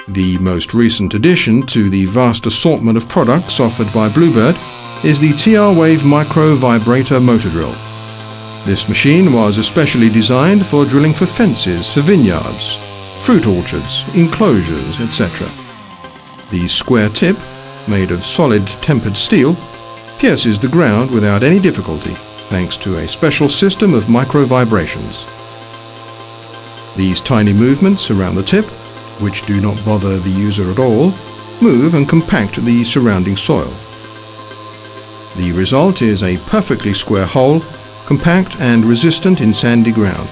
The most recent addition to the vast assortment of products offered by Bluebird is the TR-Wave Micro Vibrator Motor Drill. This machine was especially designed for drilling for fences, for vineyards, fruit orchards, enclosures, etc. The square tip, made of solid tempered steel, pierces the ground without any difficulty thanks to a special system of micro vibrations. These tiny movements around the tip, which do not bother the user at all, move and compact the surrounding soil. The result is a perfectly square hole, compact and resistant in sandy ground.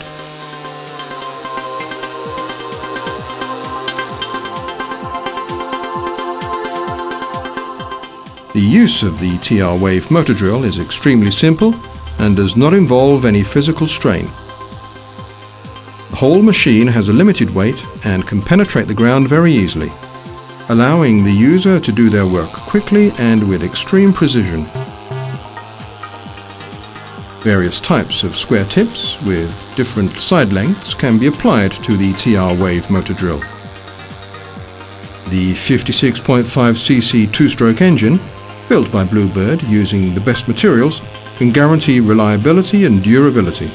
The use of the TR-Wave motor drill is extremely simple and does not involve any physical strain. The whole machine has a limited weight and can penetrate the ground very easily, allowing the user to do their work quickly and with extreme precision. Various types of square tips with different side lengths can be applied to the TR-Wave motor drill. The 56.5cc two-stroke engine, built by Bluebird using the best materials, can guarantee reliability and durability.